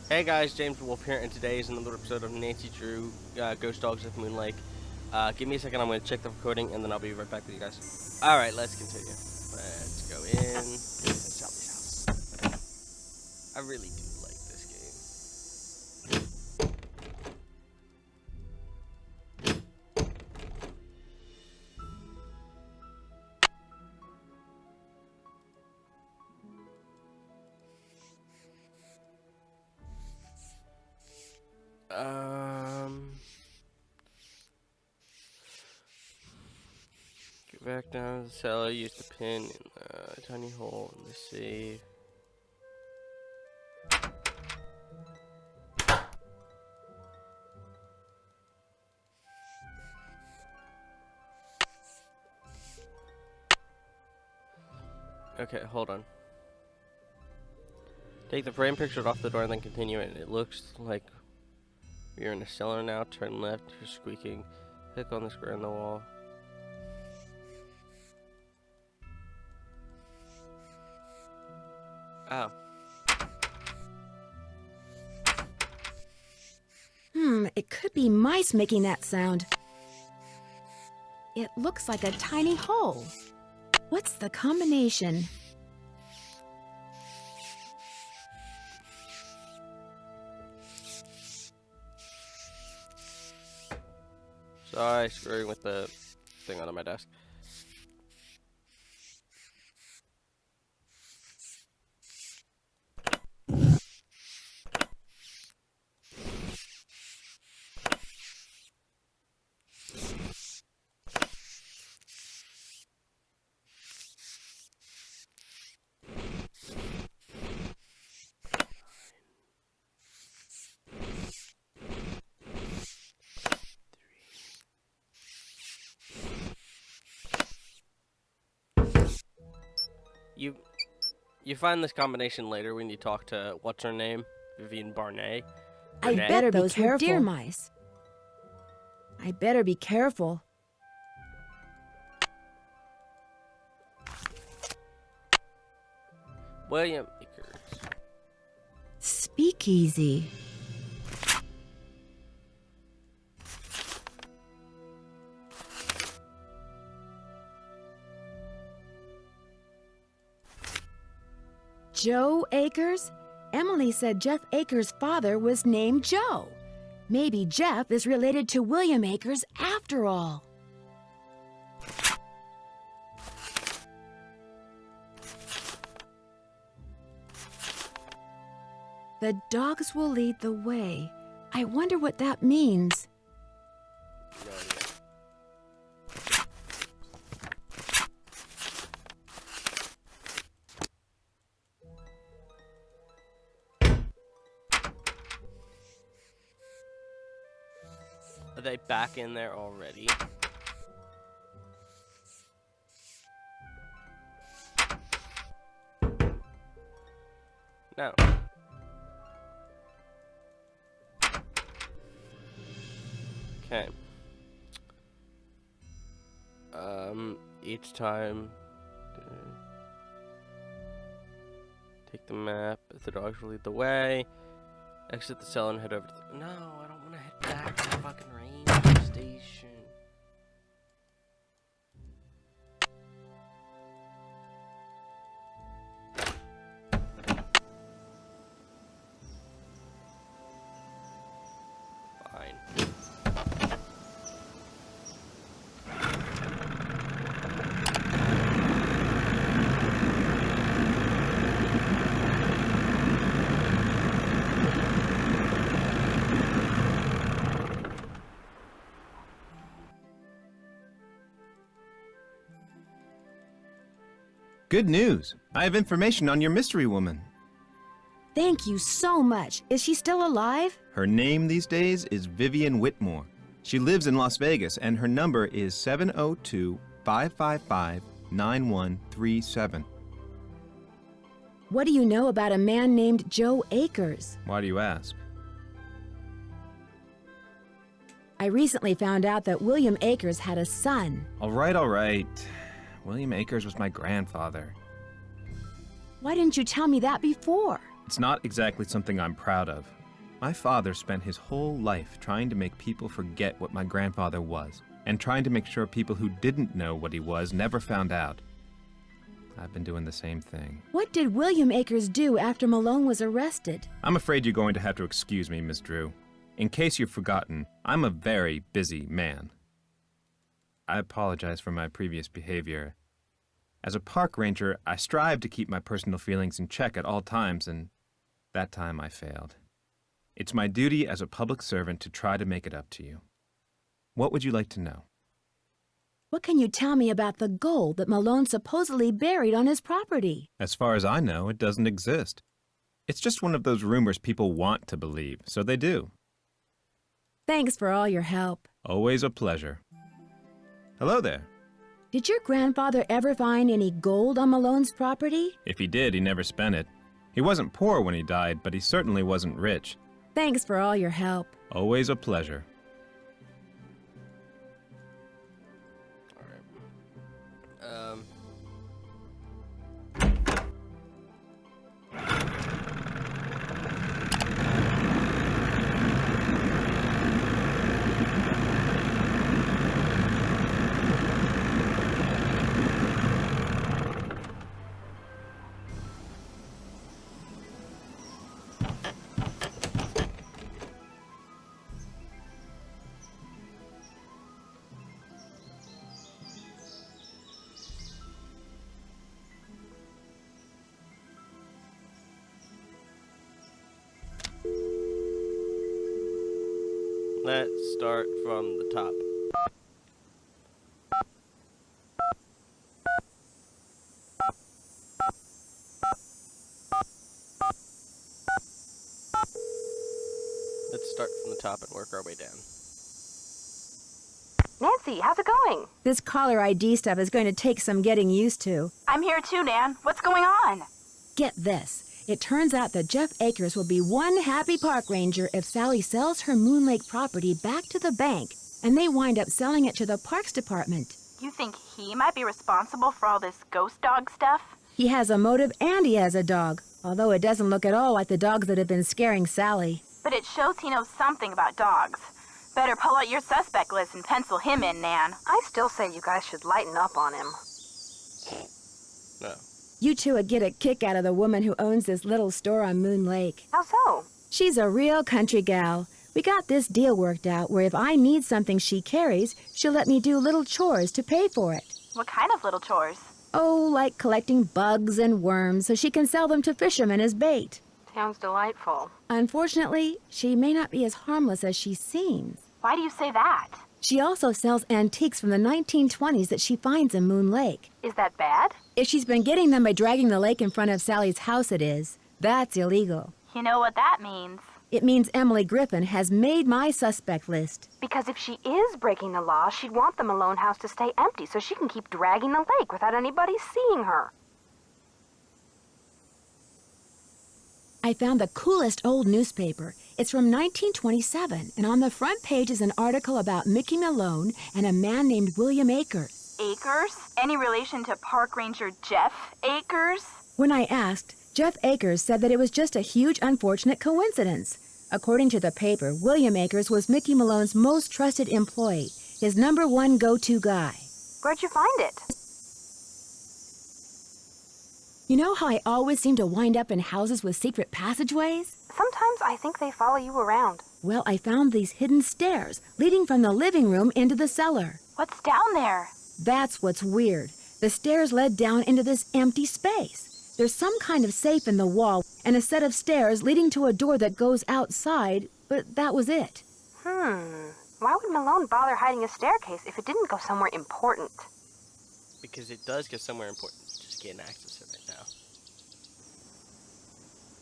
Hey guys, James Wolf here, and today is another episode of Nancy Drew Ghost Dogs of MoonLake. Give me a second, I'm going to check the recording, and then I'll be right back with you guys. Alright, let's continue. Let's go in. Sally's house. I really do like this game. Get back down to the cellar, use the pin in the tiny hole in the safe. Okay, hold on. Take the frame picture off the door and then continue it. It looks like we're in a cellar now. Turn left, you're squeaking. Click on the square in the wall. Oh. It could be mice making that sound. It looks like a tiny hole. What's the combination? Sorry, screwing with the thing on my desk. You find this combination later when you talk to what's her name, Vivian Barnett. I better be careful. Deer mice. I better be careful. William Akers. Speakeasy. Joe Akers? Emily said Jeff Akers' father was named Joe. Maybe Jeff is related to William Akers after all. The dogs will lead the way. I wonder what that means. No idea. Are they back in there already? No. Okay. Each time, take the map. The dogs will lead the way. Exit the cell and head over to the... No, I don't want to head back to the fucking ranger station. Fine. Good news. I have information on your mystery woman. Thank you so much. Is she still alive? Her name these days is Vivian Whitmore. She lives in Las Vegas, and her number is 702-555-9137. What do you know about a man named Joe Akers? Why do you ask? I recently found out that William Akers had a son. All right. William Akers was my grandfather. Why didn't you tell me that before? It's not exactly something I'm proud of. My father spent his whole life trying to make people forget what my grandfather was, and trying to make sure people who didn't know what he was never found out. I've been doing the same thing. What did William Akers do after Malone was arrested? I'm afraid you're going to have to excuse me, Miss Drew. In case you've forgotten, I'm a very busy man. I apologize for my previous behavior. As a park ranger, I strive to keep my personal feelings in check at all times, and that time I failed. It's my duty as a public servant to try to make it up to you. What would you like to know? What can you tell me about the gold that Malone supposedly buried on his property? As far as I know, it doesn't exist. It's just one of those rumors people want to believe, so they do. Thanks for all your help. Always a pleasure. Hello there. Did your grandfather ever find any gold on Malone's property? If he did, he never spent it. He wasn't poor when he died, but he certainly wasn't rich. Thanks for all your help. Always a pleasure. Let's start from the top. Let's start from the top and work our way down. Nancy, how's it going? This caller ID stuff is going to take some getting used to. I'm here too, Nan. What's going on? Get this. It turns out that Jeff Akers will be one happy park ranger if Sally sells her MoonLake property back to the bank and they wind up selling it to the Parks Department. You think he might be responsible for all this ghost dog stuff? He has a motive and he has a dog, although it doesn't look at all like the dogs that have been scaring Sally. But it shows he knows something about dogs. Better pull out your suspect list and pencil him in, Nan. I still say you guys should lighten up on him. No. You two would get a kick out of the woman who owns this little store on MoonLake. How so? She's a real country gal. We got this deal worked out where if I need something she carries, she'll let me do little chores to pay for it. What kind of little chores? Oh, like collecting bugs and worms so she can sell them to fishermen as bait. Sounds delightful. Unfortunately, she may not be as harmless as she seems. Why do you say that? She also sells antiques from the 1920s that she finds in MoonLake. Is that bad? If she's been getting them by dragging the lake in front of Sally's house, it is. That's illegal. You know what that means. It means Emily Griffin has made my suspect list. Because if she is breaking the law, she'd want the Malone house to stay empty so she can keep dragging the lake without anybody seeing her. I found the coolest old newspaper. It's from 1927, and on the front page is an article about Mickey Malone and a man named William Akers. Akers? Any relation to Park Ranger Jeff Akers? When I asked, Jeff Akers said that it was just a huge unfortunate coincidence. According to the paper, William Akers was Mickey Malone's most trusted employee, his #1 go-to guy. Where'd you find it? You know how I always seem to wind up in houses with secret passageways? Sometimes I think they follow you around. Well, I found these hidden stairs leading from the living room into the cellar. What's down there? That's what's weird. The stairs led down into this empty space. There's some kind of safe in the wall and a set of stairs leading to a door that goes outside, but that was it. Why would Malone bother hiding a staircase if it didn't go somewhere important? Because it does get somewhere important. Just getting access to it right now.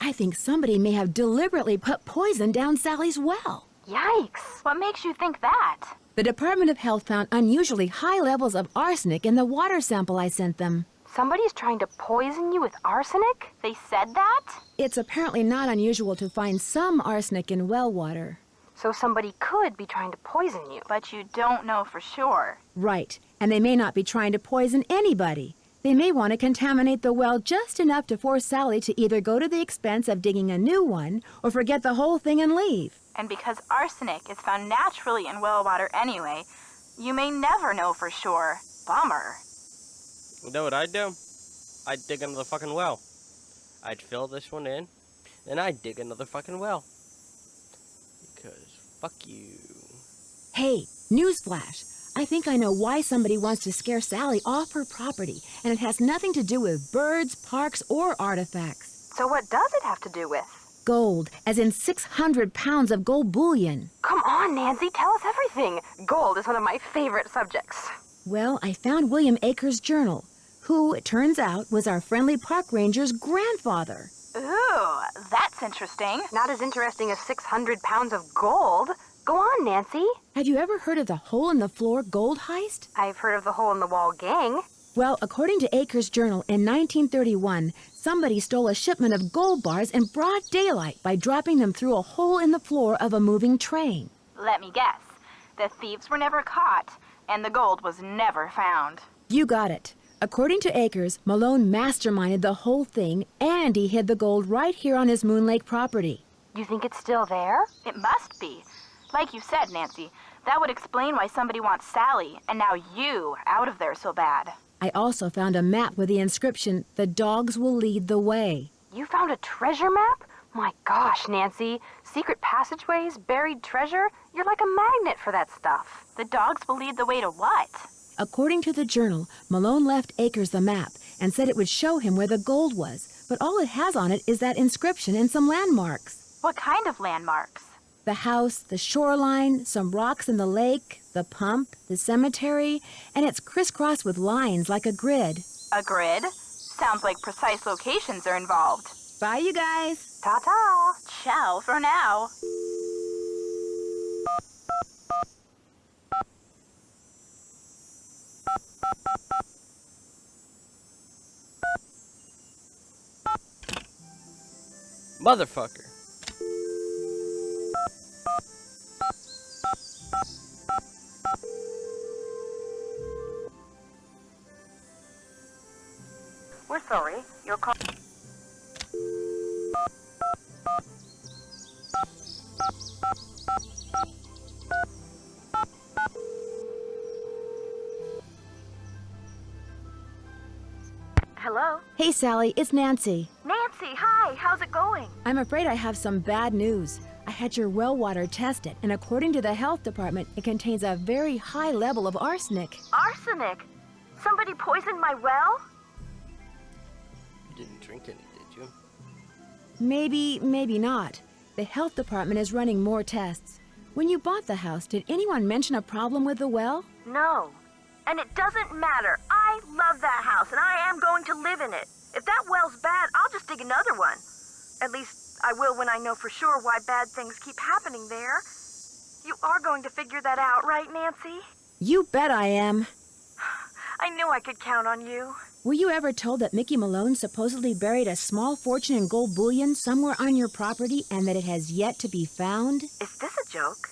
I think somebody may have deliberately put poison down Sally's well. Yikes! What makes you think that? The Department of Health found unusually high levels of arsenic in the water sample I sent them. Somebody's trying to poison you with arsenic? They said that? It's apparently not unusual to find some arsenic in well water. So somebody could be trying to poison you. But you don't know for sure. Right, and they may not be trying to poison anybody. They may want to contaminate the well just enough to force Sally to either go to the expense of digging a new one or forget the whole thing and leave. And because arsenic is found naturally in well water anyway, you may never know for sure. Bummer. You know what I'd do? I'd dig another fucking well. I'd fill this one in, then I'd dig another fucking well. Because fuck you. Hey, newsflash. I think I know why somebody wants to scare Sally off her property, and it has nothing to do with birds, parks, or artifacts. So what does it have to do with? Gold, as in 600 pounds of gold bullion. Come on, Nancy, tell us everything. Gold is one of my favorite subjects. Well, I found William Akers' journal, who, it turns out, was our friendly park ranger's grandfather. Ooh, that's interesting. Not as interesting as 600 pounds of gold. Go on, Nancy. Have you ever heard of the hole-in-the-floor gold heist? I've heard of the hole-in-the-wall gang. Well, according to Akers' journal, in 1931, somebody stole a shipment of gold bars in broad daylight by dropping them through a hole in the floor of a moving train. Let me guess. The thieves were never caught, and the gold was never found. You got it. According to Akers, Malone masterminded the whole thing, and he hid the gold right here on his MoonLake property. You think it's still there? It must be. Like you said, Nancy, that would explain why somebody wants Sally, and now you, out of there so bad. I also found a map with the inscription, "The dogs will lead the way." You found a treasure map? My gosh, Nancy. Secret passageways, buried treasure? You're like a magnet for that stuff. The dogs will lead the way to what? According to the journal, Malone left Akers the map and said it would show him where the gold was, but all it has on it is that inscription and some landmarks. What kind of landmarks? The house, the shoreline, some rocks in the lake, the pump, the cemetery, and it's crisscrossed with lines like a grid. A grid? Sounds like precise locations are involved. Bye, you guys. Ta-ta. Ciao for now. Motherfucker. We're sorry. Your call... Hello? Hey, Sally, it's Nancy. Nancy, hi. How's it going? I'm afraid I have some bad news. I had your well water tested, and according to the health department, it contains a very high level of arsenic. Arsenic? Somebody poisoned my well? You didn't drink any, did you? Maybe, maybe not. The health department is running more tests. When you bought the house, did anyone mention a problem with the well? No. And it doesn't matter. I love that house, and I am going to live in it. If that well's bad, I'll just dig another one. At least I will when I know for sure why bad things keep happening there. You are going to figure that out, right, Nancy? You bet I am. I knew I could count on you. Were you ever told that Mickey Malone supposedly buried a small fortune in gold bullion somewhere on your property and that it has yet to be found? Is this a joke?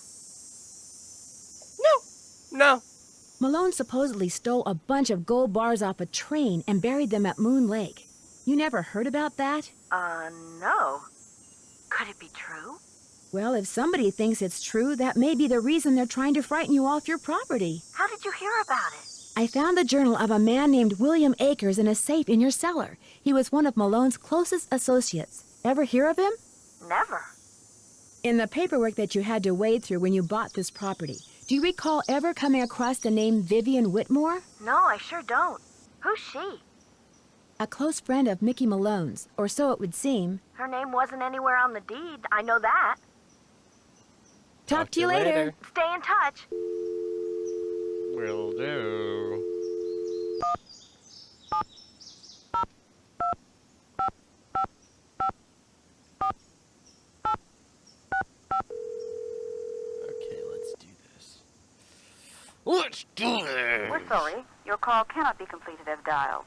No. Malone supposedly stole a bunch of gold bars off a train and buried them at MoonLake. You never heard about that? No. Could it be true? Well, if somebody thinks it's true, that may be the reason they're trying to frighten you off your property. How did you hear about it? I found the journal of a man named William Akers in a safe in your cellar. He was one of Malone's closest associates. Ever hear of him? Never. In the paperwork that you had to wade through when you bought this property, do you recall ever coming across the name Vivian Whitmore? No, I sure don't. Who's she? A close friend of Mickey Malone's, or so it would seem. Her name wasn't anywhere on the deed. I know that. Talk to you later. Stay in touch. Will do. Okay, let's do this. Let's do this! We're sorry. Your call cannot be completed as dialed.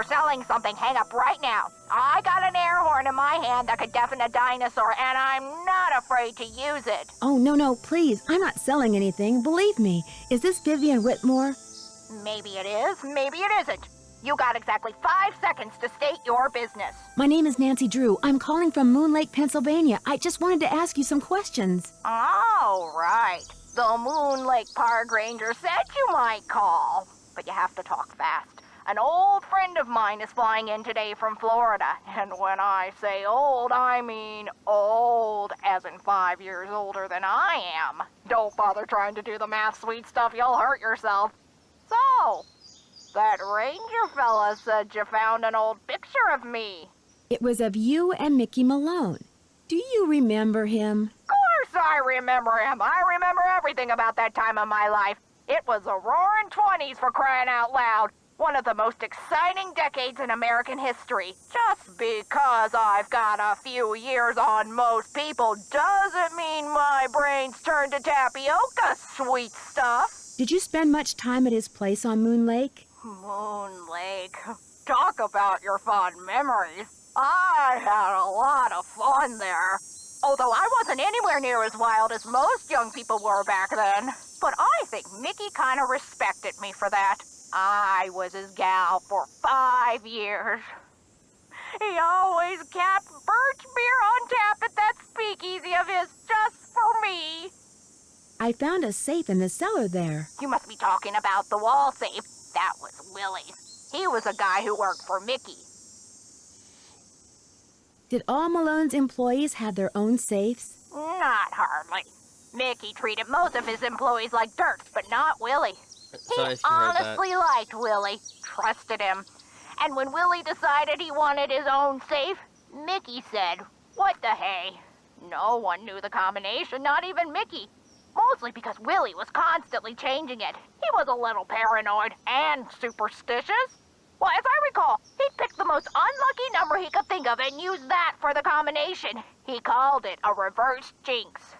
you're selling something, hang up right now. I got an air horn in my hand that could deafen a dinosaur, and I'm not afraid to use it. Oh, no, please. I'm not selling anything. Believe me. Is this Vivian Whitmore? Maybe it is, maybe it isn't. You got exactly 5 seconds to state your business. My name is Nancy Drew. I'm calling from MoonLake, Pennsylvania. I just wanted to ask you some questions. Oh, right. The MoonLake Park Ranger said you might call. But you have to talk fast. An old friend of mine is flying in today from Florida. And when I say old, I mean old, as in 5 years older than I am. Don't bother trying to do the math, sweet stuff. You'll hurt yourself. So, that ranger fella said you found an old picture of me. It was of you and Mickey Malone. Do you remember him? Of course I remember him. I remember everything about that time of my life. It was the roaring 20s, for crying out loud. One of the most exciting decades in American history. Just because I've got a few years on most people doesn't mean my brain's turned to tapioca, sweet stuff. Did you spend much time at his place on MoonLake? MoonLake. Talk about your fond memories. I had a lot of fun there. Although I wasn't anywhere near as wild as most young people were back then. But I think Mickey kind of respected me for that. I was his gal for 5 years. He always kept birch beer on tap at that speakeasy of his just for me. I found a safe in the cellar there. You must be talking about the wall safe. That was Willie's. He was a guy who worked for Mickey. Did all Malone's employees have their own safes? Not hardly. Mickey treated most of his employees like dirt, but not Willie. Sorry He if you heard that. honestly liked Willie, trusted him. And when Willie decided he wanted his own safe, Mickey said, "What the hey?" No one knew the combination, not even Mickey. Mostly because Willie was constantly changing it. He was a little paranoid and superstitious. Well, as I recall, he picked the most unlucky number he could think of and used that for the combination. He called it a reverse jinx.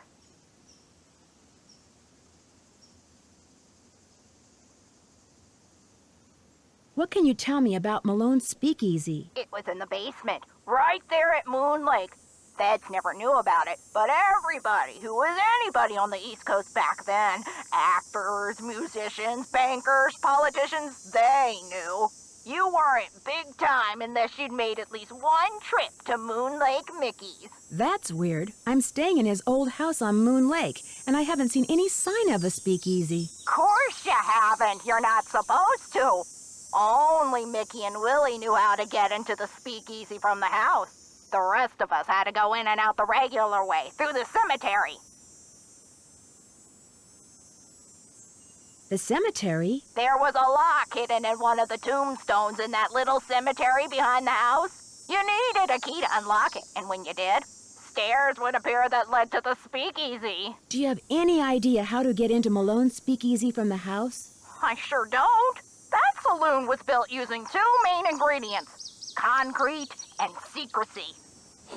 What can you tell me about Malone's speakeasy? It was in the basement, right there at MoonLake. Feds never knew about it, but everybody who was anybody on the East Coast back then, actors, musicians, bankers, politicians, they knew. You weren't big time unless you'd made at least one trip to MoonLake Mickey's. That's weird. I'm staying in his old house on MoonLake, and I haven't seen any sign of a speakeasy. Course you haven't. You're not supposed to. Only Mickey and Willie knew how to get into the speakeasy from the house. The rest of us had to go in and out the regular way, through the cemetery. The cemetery? There was a lock hidden in one of the tombstones in that little cemetery behind the house. You needed a key to unlock it, and when you did, stairs would appear that led to the speakeasy. Do you have any idea how to get into Malone's speakeasy from the house? I sure don't. That saloon was built using 2 main ingredients, concrete and secrecy.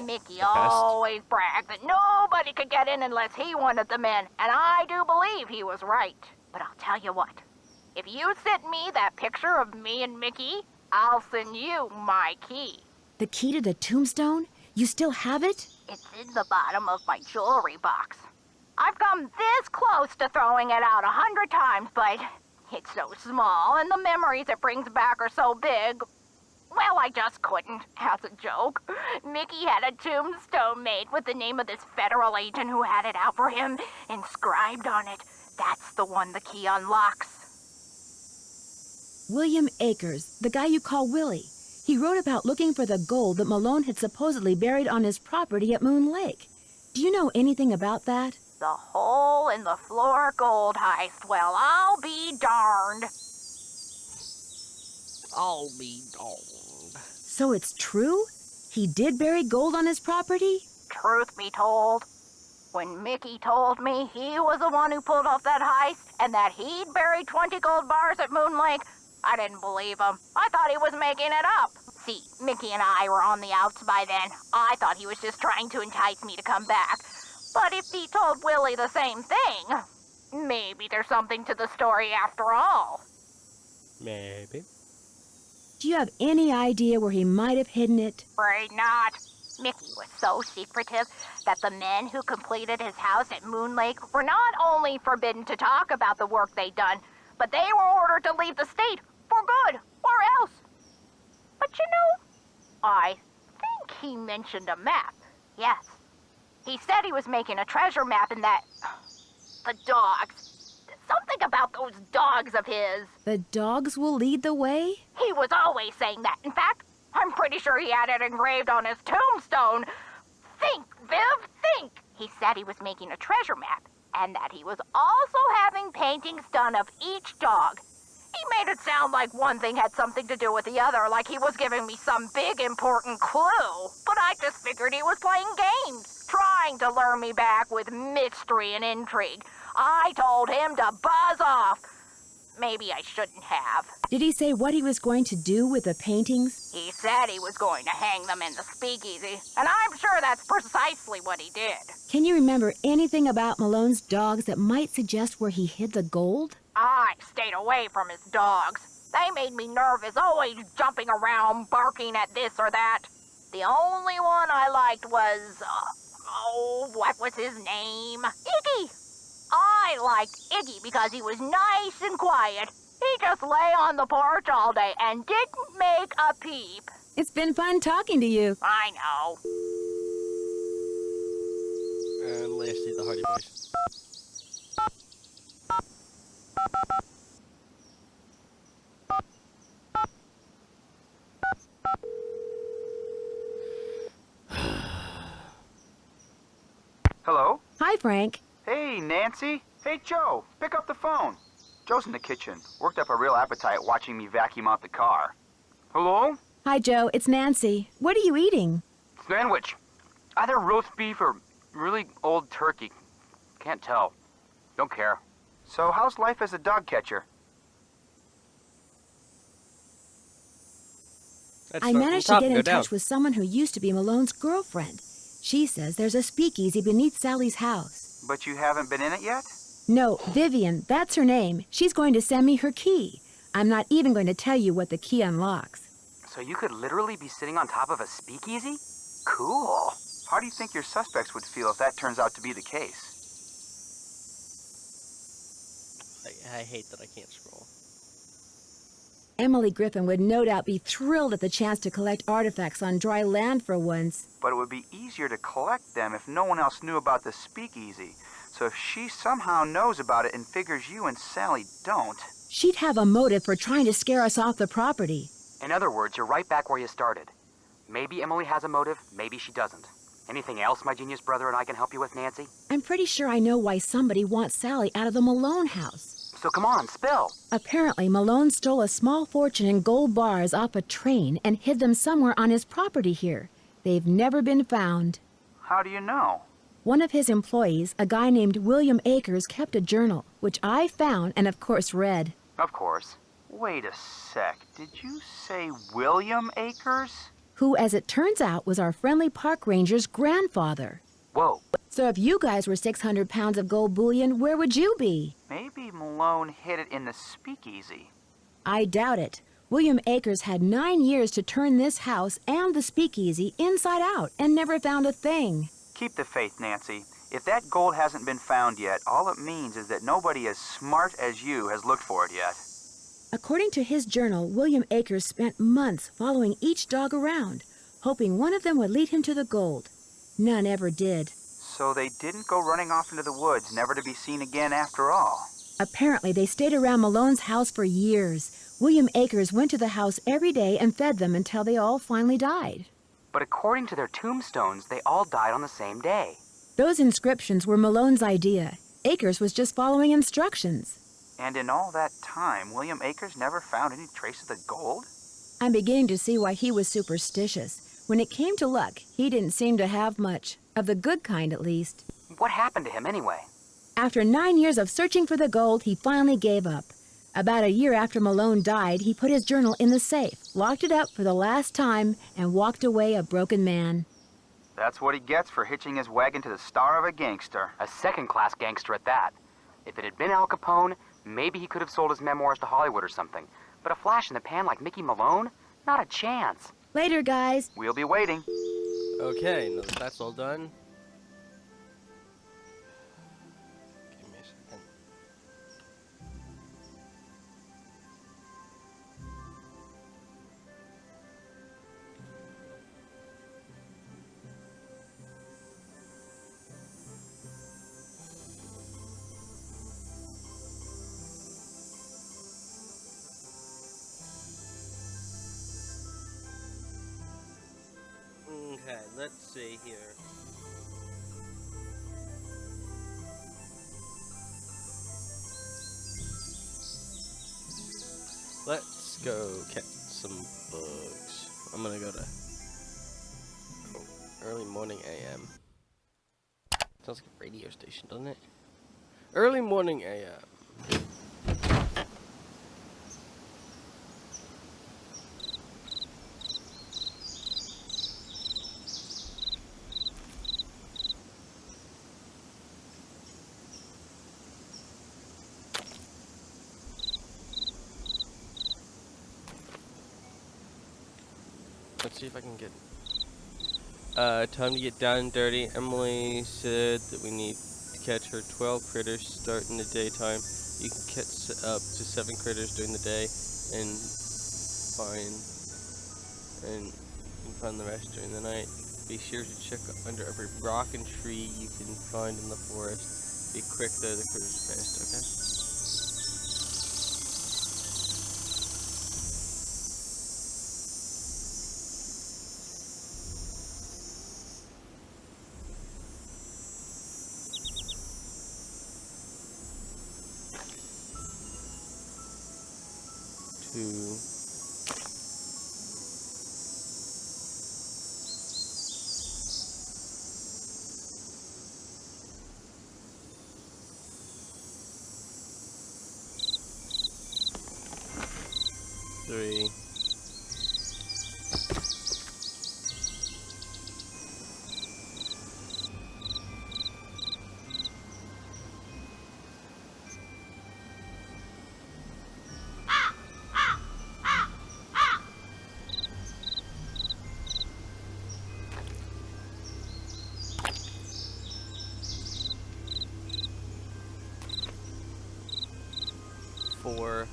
Mickey always bragged that nobody could get in unless he wanted them in, and I do believe he was right. But I'll tell you what, if you send me that picture of me and Mickey, I'll send you my key. The key to the tombstone? You still have it? It's in the bottom of my jewelry box. I've come this close to throwing it out 100 times, but it's so small, and the memories it brings back are so big. Well, I just couldn't, as a joke. Mickey had a tombstone made with the name of this federal agent who had it out for him, inscribed on it. That's the one the key unlocks. William Akers, the guy you call Willie. He wrote about looking for the gold that Malone had supposedly buried on his property at MoonLake. Do you know anything about that? The hole in the floor gold heist. Well, I'll be darned. I'll be darned. So it's true? He did bury gold on his property? Truth be told, when Mickey told me he was the one who pulled off that heist and that he'd buried 20 gold bars at MoonLake, I didn't believe him. I thought he was making it up. See, Mickey and I were on the outs by then. I thought he was just trying to entice me to come back. But if he told Willie the same thing, maybe there's something to the story after all. Maybe. Do you have any idea where he might have hidden it? Afraid not. Mickey was so secretive that the men who completed his house at MoonLake were not only forbidden to talk about the work they'd done, but they were ordered to leave the state for good, or else. But you know, I think he mentioned a map. Yes. He said he was making a treasure map and that... the dogs. Something about those dogs of his. The dogs will lead the way? He was always saying that. In fact, I'm pretty sure he had it engraved on his tombstone. Think, Viv, think! He said he was making a treasure map, and that he was also having paintings done of each dog. He made it sound like one thing had something to do with the other, like he was giving me some big important clue. But I just figured he was playing games, trying to lure me back with mystery and intrigue. I told him to buzz off. Maybe I shouldn't have. Did he say what he was going to do with the paintings? He said he was going to hang them in the speakeasy, and I'm sure that's precisely what he did. Can you remember anything about Malone's dogs that might suggest where he hid the gold? I stayed away from his dogs. They made me nervous, always jumping around, barking at this or that. The only one I liked was, what was his name? Iggy. I liked Iggy because he was nice and quiet. He just lay on the porch all day and didn't make a peep. It's been fun talking to you. I know. And lastly, the Hardy Boys. Hello? Hi, Frank. Hey, Nancy. Hey, Joe. Pick up the phone. Joe's in the kitchen. Worked up a real appetite watching me vacuum out the car. Hello? Hi, Joe. It's Nancy. What are you eating? Sandwich. Either roast beef or really old turkey. Can't tell. Don't care. So, how's life as a dog catcher? Let's I start from managed the to top get and in go down. touch with someone who used to be Malone's girlfriend. She says there's a speakeasy beneath Sally's house. But you haven't been in it yet? No, Vivian, that's her name. She's going to send me her key. I'm not even going to tell you what the key unlocks. So you could literally be sitting on top of a speakeasy? Cool. How do you think your suspects would feel if that turns out to be the case? I hate that I can't scroll. Emily Griffin would no doubt be thrilled at the chance to collect artifacts on dry land for once. But it would be easier to collect them if no one else knew about the speakeasy. So if she somehow knows about it and figures you and Sally don't... She'd have a motive for trying to scare us off the property. In other words, you're right back where you started. Maybe Emily has a motive, maybe she doesn't. Anything else my genius brother and I can help you with, Nancy? I'm pretty sure I know why somebody wants Sally out of the Malone house. So come on, spill. Apparently, Malone stole a small fortune in gold bars off a train and hid them somewhere on his property here. They've never been found. How do you know? One of his employees, a guy named William Akers, kept a journal, which I found and of course read. Of course. Wait a sec. Did you say William Akers? Who, as it turns out, was our friendly park ranger's grandfather. Whoa. So if you guys were 600 pounds of gold bullion, where would you be? Maybe Malone hid it in the speakeasy. I doubt it. William Akers had 9 years to turn this house and the speakeasy inside out and never found a thing. Keep the faith, Nancy. If that gold hasn't been found yet, all it means is that nobody as smart as you has looked for it yet. According to his journal, William Akers spent months following each dog around, hoping one of them would lead him to the gold. None ever did. So they didn't go running off into the woods, never to be seen again after all. Apparently, they stayed around Malone's house for years. William Akers went to the house every day and fed them until they all finally died. But according to their tombstones, they all died on the same day. Those inscriptions were Malone's idea. Akers was just following instructions. And in all that time, William Akers never found any trace of the gold? I'm beginning to see why he was superstitious. When it came to luck, he didn't seem to have much. Of the good kind, at least. What happened to him anyway? After 9 years of searching for the gold, he finally gave up. About a year after Malone died, he put his journal in the safe, locked it up for the last time, and walked away a broken man. That's what he gets for hitching his wagon to the star of a gangster. A second-class gangster at that. If it had been Al Capone, maybe he could have sold his memoirs to Hollywood or something. But a flash in the pan like Mickey Malone? Not a chance. Later, guys. We'll be waiting. Okay, now that that's all done. Give me a second. Okay, let's see here. Let's go catch some bugs. I'm gonna go to early morning AM. Sounds like a radio station, doesn't it? Early morning AM. Let's see if I can get time to get down and dirty. Emily said that we need to catch her 12 critters start in the daytime. You can catch up to 7 critters during the day and you can find the rest during the night. Be sure to check under every rock and tree you can find in the forest. Be quick though, the critters are fast, okay? Two. Three. Four.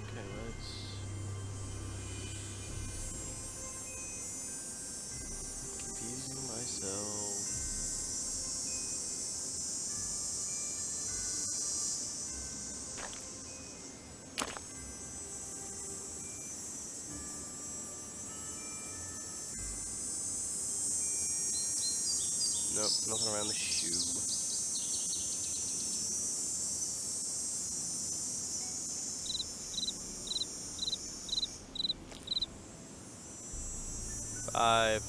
Okay, let's confusing myself. Nope, nothing around the shoe. Five.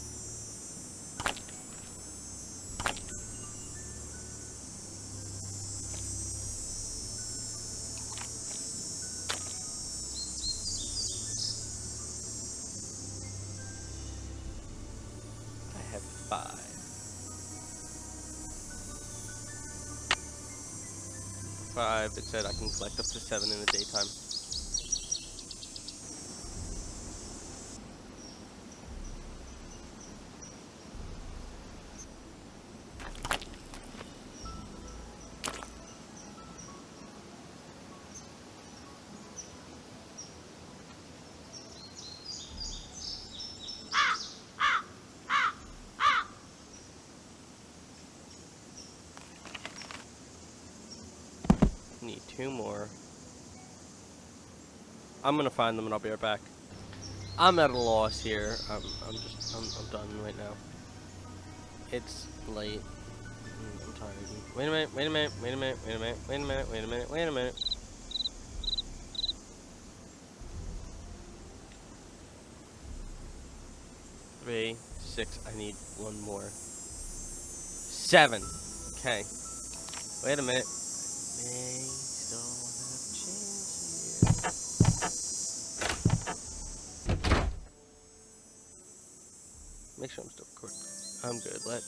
I have 5. 5, it said I can collect up to 7 in the daytime. Need 2 more. I'm gonna find them and I'll be right back. I'm at a loss here. I'm done right now. It's late. I'm tired. Wait a minute, wait a minute, wait a minute, wait a minute, wait a minute, wait a minute, wait a minute. Three, 6, I need 1 more. 7. Okay. Wait a minute. May still have a chance here. Make sure I'm still recording. I'm good. Let's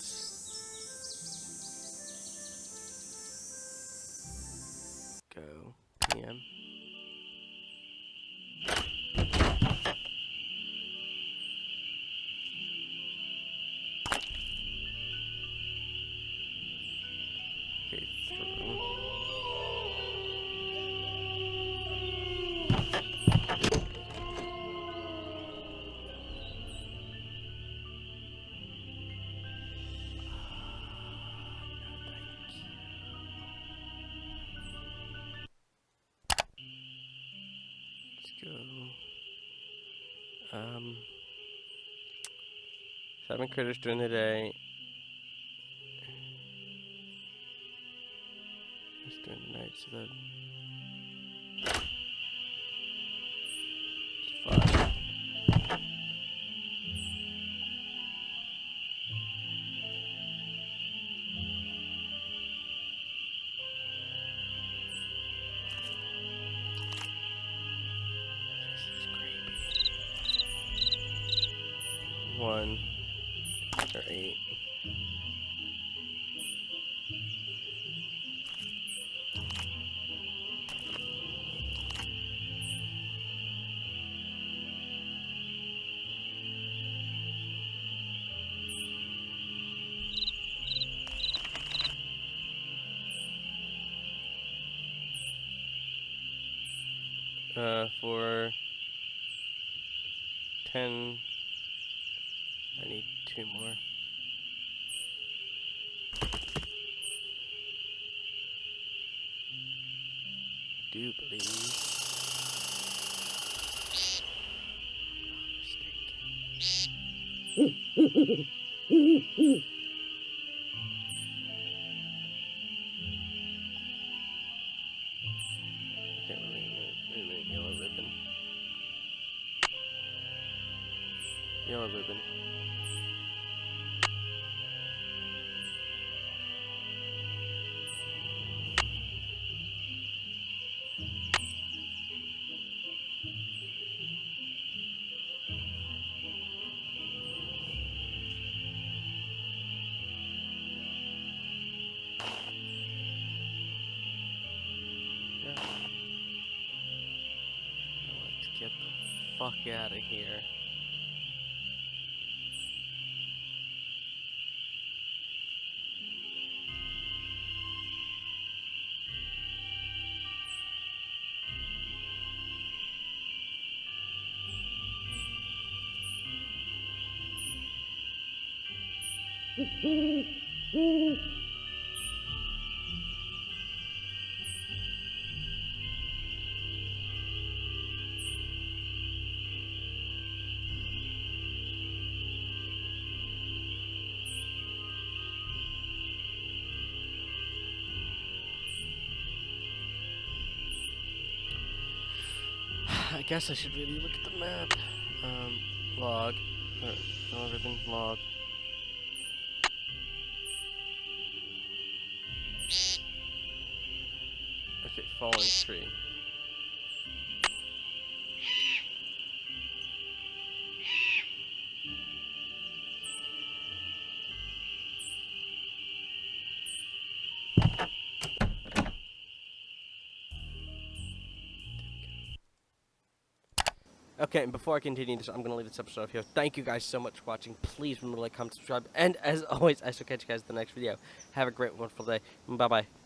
p.m. Okay, through. Let's go. 7 critters during the day. Just during the night, so that it's 5. This is creepy. 1 or 8. For 10, I need 2 more. I do believe. Mistaken. Okay, wait a minute, yellow ribbon. Yellow ribbon. Yeah. Let's get the fuck out of here. I guess I should really look at the map. Log. Yellow ribbon, log. Okay, fallen tree. Okay, and before I continue this, I'm going to leave this episode off here. Thank you guys so much for watching. Please remember to like, comment, subscribe, and as always, I shall catch you guys in the next video. Have a great, wonderful day. Bye-bye.